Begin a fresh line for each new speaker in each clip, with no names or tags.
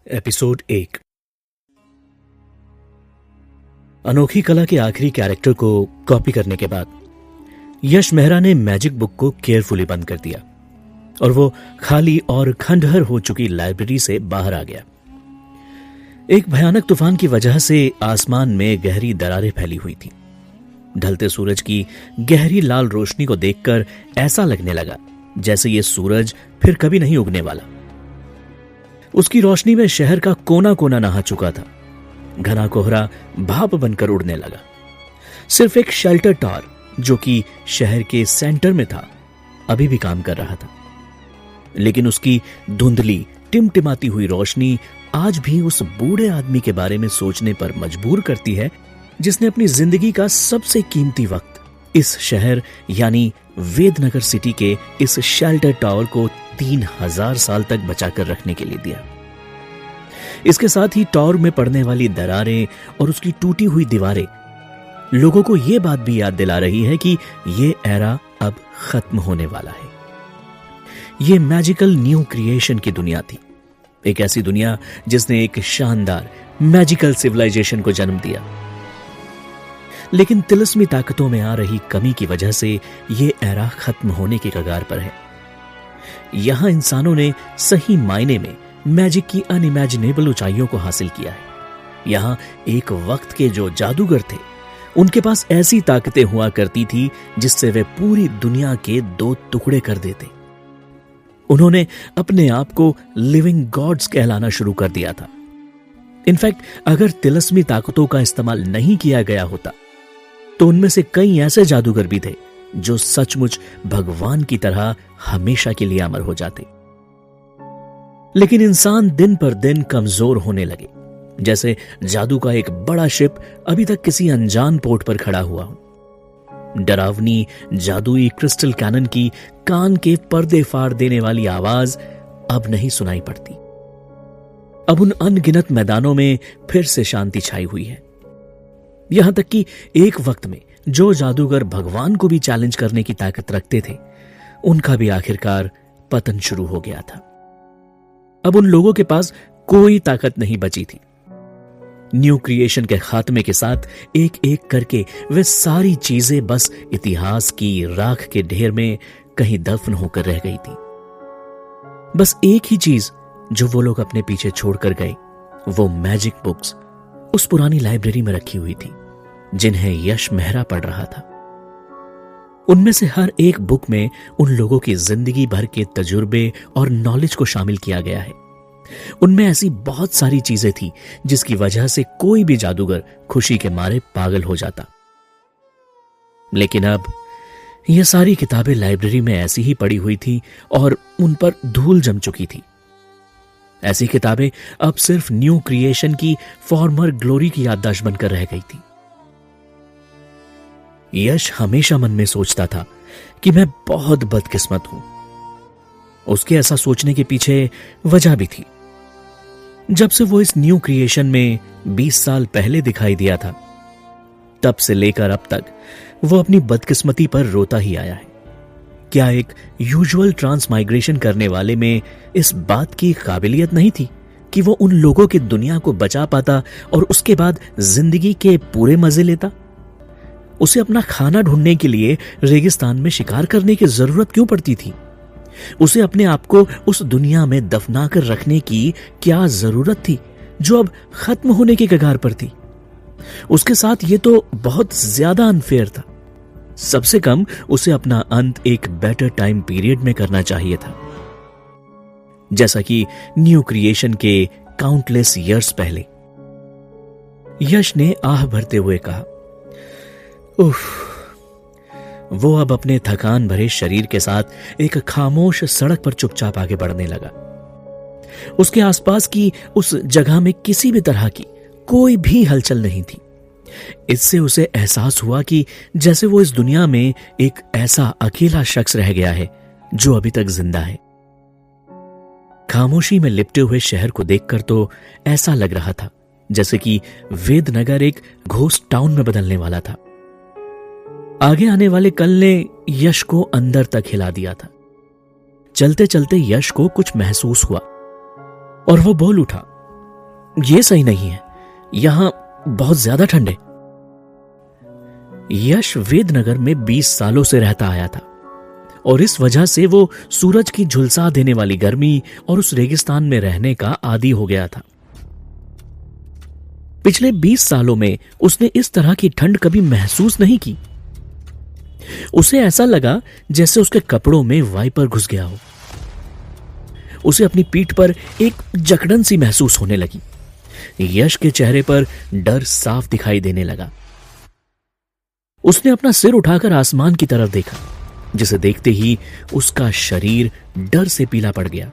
Episode 1। अनोखी कला के आखिरी कैरेक्टर को कॉपी करने के बाद यश मेहरा ने मैजिक बुक को केयरफुली बंद कर दिया और वो खाली और खंडहर हो चुकी लाइब्रेरी से बाहर आ गया। एक भयानक तूफान की वजह से आसमान में गहरी दरारें फैली हुई थी। ढलते सूरज की गहरी लाल रोशनी को देखकर ऐसा लगने लगा जैसे ये सूरज फिर कभी नहीं उगने वाला। उसकी रोशनी में शहर का कोना कोना नहा चुका था। घना कोहरा भाप बनकर उड़ने लगा। सिर्फ एक शेल्टर टावर जो कि शहर के सेंटर में था अभी भी काम कर रहा था, लेकिन उसकी धुंधली टिमटिमाती हुई रोशनी आज भी उस बूढ़े आदमी के बारे में सोचने पर मजबूर करती है जिसने अपनी जिंदगी का सबसे कीमती वक्त इस शहर यानी वेदनगर सिटी के इस शेल्टर टावर को 3000 साल तक बचाकर रखने के लिए दिया। इसके साथ ही टावर में पड़ने वाली दरारें और उसकी टूटी हुई दीवारें लोगों को यह बात भी याद दिला रही है कि यह एरा अब खत्म होने वाला है। यह मैजिकल न्यू क्रिएशन की दुनिया थी, एक ऐसी दुनिया जिसने एक शानदार मैजिकल सिविलाइजेशन को जन्म दिया। लेकिन तिलिस्मी ताकतों में आ रही कमी की वजह से यह एरा खत्म होने के कगार पर है। यहां इंसानों ने सही मायने में मैजिक की अनइमेजिनेबल ऊंचाइयों को हासिल किया है। यहां एक वक्त के जो जादूगर थे उनके पास ऐसी ताकतें हुआ करती थी जिससे वे पूरी दुनिया के 2 टुकड़े कर देते। उन्होंने अपने आप को लिविंग गॉड्स कहलाना शुरू कर दिया था। इनफैक्ट अगर तिलिस्मी ताकतों का इस्तेमाल नहीं किया गया होता तो उनमें से कई ऐसे जादूगर भी थे जो सचमुच भगवान की तरह हमेशा के लिए अमर हो जाते। लेकिन इंसान दिन पर दिन कमजोर होने लगे, जैसे जादू का एक बड़ा शिप अभी तक किसी अनजान पोर्ट पर खड़ा हुआ हो। डरावनी जादुई क्रिस्टल कैनन की कान के पर्दे फाड़ देने वाली आवाज अब नहीं सुनाई पड़ती। अब उन अनगिनत मैदानों में फिर से शांति छाई हुई है। यहां तक कि एक वक्त में जो जादूगर भगवान को भी चैलेंज करने की ताकत रखते थे उनका भी आखिरकार पतन शुरू हो गया था। अब उन लोगों के पास कोई ताकत नहीं बची थी। न्यू क्रिएशन के खात्मे के साथ एक एक करके वे सारी चीजें बस इतिहास की राख के ढेर में कहीं दफन होकर रह गई थी। बस एक ही चीज जो वो लोग अपने पीछे छोड़कर गए, वो मैजिक बुक्स उस पुरानी लाइब्रेरी में रखी हुई थी जिन्हें यश मेहरा पढ़ रहा था। उनमें से हर एक बुक में उन लोगों की जिंदगी भर के तजुर्बे और नॉलेज को शामिल किया गया है। उनमें ऐसी बहुत सारी चीजें थी जिसकी वजह से कोई भी जादूगर खुशी के मारे पागल हो जाता। लेकिन अब यह सारी किताबें लाइब्रेरी में ऐसी ही पड़ी हुई थी और उन पर धूल जम चुकी थी। ऐसी किताबें अब सिर्फ न्यू क्रिएशन की फॉर्मर ग्लोरी की याददाश्त बनकर रह गई थी। यश हमेशा मन में सोचता था कि मैं बहुत बदकिस्मत हूं। उसके ऐसा सोचने के पीछे वजह भी थी। जब से वो इस न्यू क्रिएशन में 20 साल पहले दिखाई दिया था, तब से लेकर अब तक वो अपनी बदकिस्मती पर रोता ही आया है। क्या एक यूजुअल ट्रांसमाइग्रेशन करने वाले में इस बात की काबिलियत नहीं थी कि वो उन लोगों की दुनिया को बचा पाता और उसके बाद जिंदगी के पूरे मजे लेता? उसे अपना खाना ढूंढने के लिए रेगिस्तान में शिकार करने की जरूरत क्यों पड़ती थी? उसे अपने आप को उस दुनिया में दफना कर रखने की क्या जरूरत थी जो अब खत्म होने के कगार पर थी? उसके साथ यह तो बहुत ज्यादा अनफेयर था। सबसे कम उसे अपना अंत एक बेटर टाइम पीरियड में करना चाहिए था, जैसा कि न्यू क्रिएशन के काउंटलेस ईयर्स पहले। यश ने आह भरते हुए कहा, उफ। वो अब अपने थकान भरे शरीर के साथ एक खामोश सड़क पर चुपचाप आगे बढ़ने लगा। उसके आसपास की उस जगह में किसी भी तरह की कोई भी हलचल नहीं थी। इससे उसे एहसास हुआ कि जैसे वो इस दुनिया में एक ऐसा अकेला शख्स रह गया है जो अभी तक जिंदा है। खामोशी में लिपटे हुए शहर को देखकर तो ऐसा लग रहा था जैसे कि वेदनगर एक घोस्ट टाउन में बदलने वाला था। आगे आने वाले कल ने यश को अंदर तक हिला दिया था। चलते चलते यश को कुछ महसूस हुआ और वो बोल उठा, ये सही नहीं है, यहां बहुत ज्यादा ठंड है। यश वेदनगर में 20 सालों से रहता आया था और इस वजह से वो सूरज की झुलसा देने वाली गर्मी और उस रेगिस्तान में रहने का आदी हो गया था। पिछले 20 सालों में उसने इस तरह की ठंड कभी महसूस नहीं की। उसे ऐसा लगा जैसे उसके कपड़ों में वाइपर घुस गया हो। उसे अपनी पीठ पर एक जकड़न सी महसूस होने लगी। यश के चेहरे पर डर साफ दिखाई देने लगा। उसने अपना सिर उठाकर आसमान की तरफ देखा, जिसे देखते ही उसका शरीर डर से पीला पड़ गया।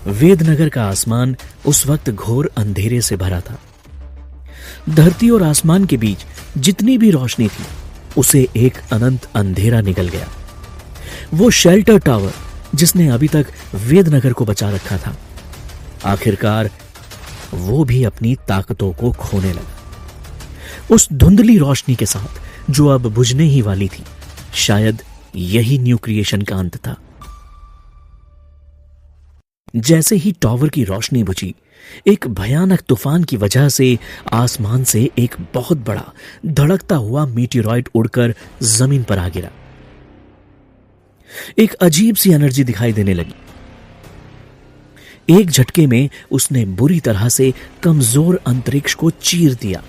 वेदनगर का आसमान उस वक्त घोर अंधेरे से भरा था। धरती और आसमान के बीच जितनी भी रोशनी थी, उसे एक अनंत अंधेरा निगल गया। वो शेल्टर टावर जिसने अभी तक वेदनगर को बचा रखा था, आखिरकार वो भी अपनी ताकतों को खोने लगा। उस धुंधली रोशनी के साथ जो अब बुझने ही वाली थी, शायद यही न्यू क्रिएशन का अंत था। जैसे ही टावर की रोशनी बुझी, एक भयानक तूफान की वजह से आसमान से एक बहुत बड़ा धड़कता हुआ मीटियोराइड उड़कर जमीन पर आ गिरा। एक अजीब सी एनर्जी दिखाई देने लगी। एक झटके में उसने बुरी तरह से कमजोर अंतरिक्ष को चीर दिया।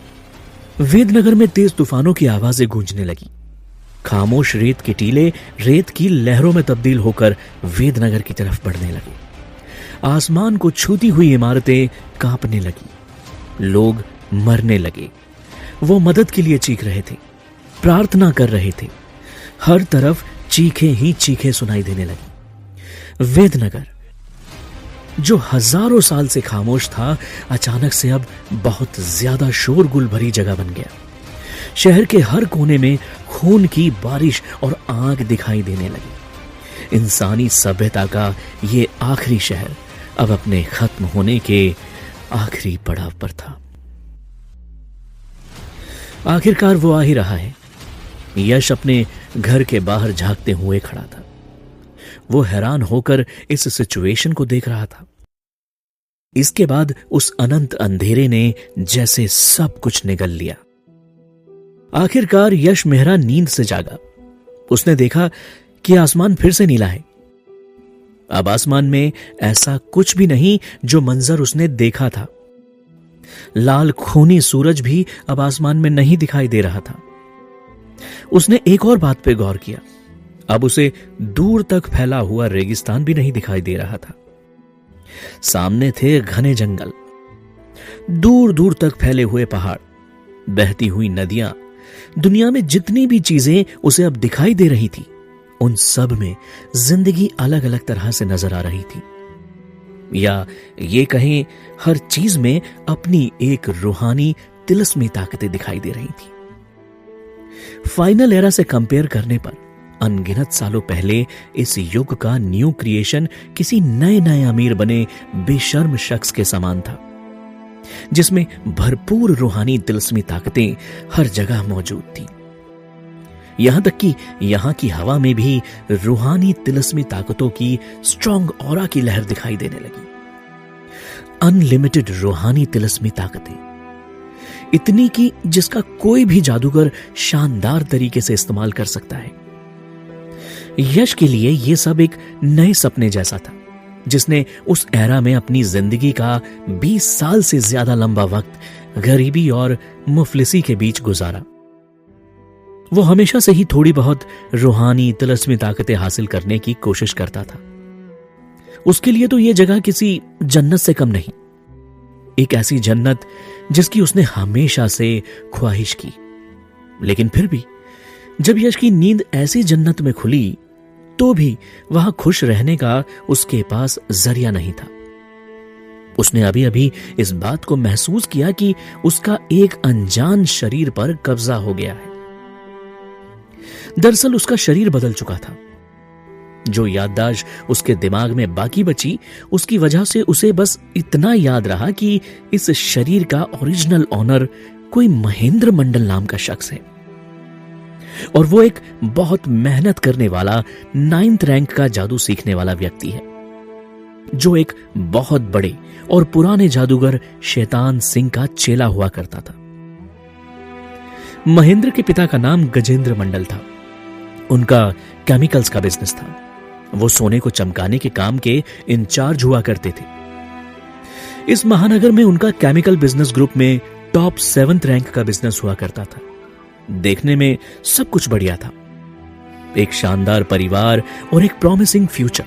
वेदनगर में तेज तूफानों की आवाजें गूंजने लगी। खामोश रेत के टीले रेत की लहरों में तब्दील होकर वेदनगर की तरफ बढ़ने लगे। आसमान को छूती हुई इमारतें कांपने लगी। लोग मरने लगे। वो मदद के लिए चीख रहे थे, प्रार्थना कर रहे थे। हर तरफ चीखें ही चीखें सुनाई देने लगी। वेदनगर, जो हजारों साल से खामोश था, अचानक से अब बहुत ज्यादा शोरगुल भरी जगह बन गया। शहर के हर कोने में खून की बारिश और आग दिखाई देने लगी। इंसानी सभ्यता का ये आखिरी शहर अब अपने खत्म होने के आखिरी पड़ाव पर था। आखिरकार वो आ ही रहा है। यश अपने घर के बाहर झांकते हुए खड़ा था। वो हैरान होकर इस सिचुएशन को देख रहा था। इसके बाद उस अनंत अंधेरे ने जैसे सब कुछ निगल लिया। आखिरकार यश मेहरा नींद से जागा। उसने देखा कि आसमान फिर से नीला है। अब आसमान में ऐसा कुछ भी नहीं जो मंजर उसने देखा था। लाल खूनी सूरज भी अब आसमान में नहीं दिखाई दे रहा था। उसने एक और बात पे गौर किया। अब उसे दूर तक फैला हुआ रेगिस्तान भी नहीं दिखाई दे रहा था। सामने थे घने जंगल, दूर दूर तक फैले हुए पहाड़, बहती हुई नदियां। दुनिया में जितनी भी चीजें उसे अब दिखाई दे रही थी, उन सब में जिंदगी अलग अलग तरह से नजर आ रही थी। या ये कहें, हर चीज में अपनी एक रूहानी तिलस्मी ताकतें दिखाई दे रही थी। फाइनल एरा से कंपेयर करने पर अनगिनत सालों पहले इस युग का न्यू क्रिएशन किसी नए नए अमीर बने बेशर्म शख्स के समान था, जिसमें भरपूर रूहानी तिलस्मी ताकतें हर जगह मौजूद थी। यहां तक कि यहां की हवा में भी रूहानी तिलस्मी ताकतों की स्ट्रॉन्ग ऑरा की लहर दिखाई देने लगी। अनलिमिटेड रूहानी तिलस्मी ताकतें, इतनी कि जिसका कोई भी जादूगर शानदार तरीके से इस्तेमाल कर सकता है। यश के लिए यह सब एक नए सपने जैसा था, जिसने उस एरा में अपनी जिंदगी का 20 साल से ज्यादा लंबा वक्त गरीबी और मुफलिसी के बीच गुजारा। वो हमेशा से ही थोड़ी बहुत रूहानी तिलस्मी ताकतें हासिल करने की कोशिश करता था। उसके लिए तो यह जगह किसी जन्नत से कम नहीं, एक ऐसी जन्नत जिसकी उसने हमेशा से ख्वाहिश की। लेकिन फिर भी जब यश की नींद ऐसी जन्नत में खुली, तो भी वहां खुश रहने का उसके पास जरिया नहीं था। उसने अभी अभी इस बात को महसूस किया कि उसका एक अनजान शरीर पर कब्जा हो गया है। दरअसल उसका शरीर बदल चुका था। जो याददाश्त उसके दिमाग में बाकी बची, उसकी वजह से उसे बस इतना याद रहा कि इस शरीर का ओरिजिनल ऑनर कोई महेंद्र मंडल नाम का शख्स है और वो एक बहुत मेहनत करने वाला 9th रैंक का जादू सीखने वाला व्यक्ति है। जो एक बहुत बड़े और पुराने जादूगर शैतान सिंह का चेला हुआ करता था। महेंद्र के पिता का नाम गजेंद्र मंडल था। उनका केमिकल्स का बिजनेस था। वो सोने को चमकाने के काम के इंचार्ज हुआ करते थे। इस महानगर में उनका केमिकल बिजनेस ग्रुप में टॉप 7th रैंक का बिजनेस हुआ करता था। देखने में सब कुछ बढ़िया था, एक शानदार परिवार और एक प्रॉमिसिंग फ्यूचर।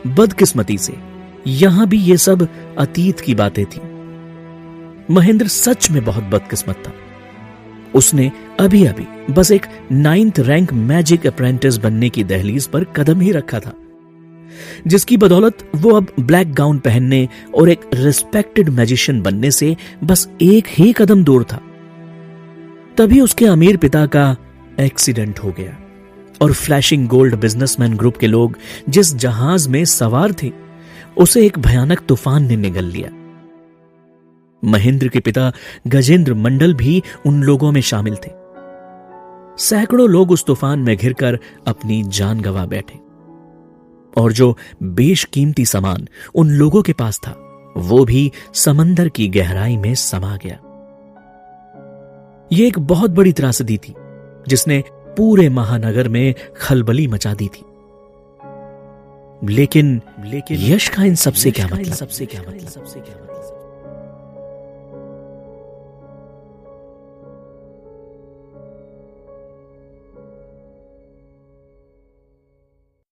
बदकिस्मती से यहां भी ये सब अतीत की बातें थी। महेंद्र सच में बहुत बदकिस्मत था। उसने अभी अभी बस एक 9th रैंक मैजिक अप्रेंटिस बनने की दहलीज पर कदम ही रखा था, जिसकी बदौलत वो अब ब्लैक गाउन पहनने और एक रिस्पेक्टेड मैजिशियन बनने से बस एक ही कदम दूर था। तभी उसके अमीर पिता का एक्सीडेंट हो गया और फ्लैशिंग गोल्ड बिजनेसमैन ग्रुप के लोग जिस जहाज में सवार थे उसे एक भयानक तूफान ने निगल लिया। महेंद्र के पिता गजेंद्र मंडल भी उन लोगों में शामिल थे। सैकड़ों लोग उस तूफान में घिरकर अपनी जान गंवा बैठे और जो बेशकीमती सामान उन लोगों के पास था वो भी समंदर की गहराई में समा गया। यह एक बहुत बड़ी त्रासदी थी जिसने पूरे महानगर में खलबली मचा दी थी। लेकिन यश का इन सबसे क्या मतलब?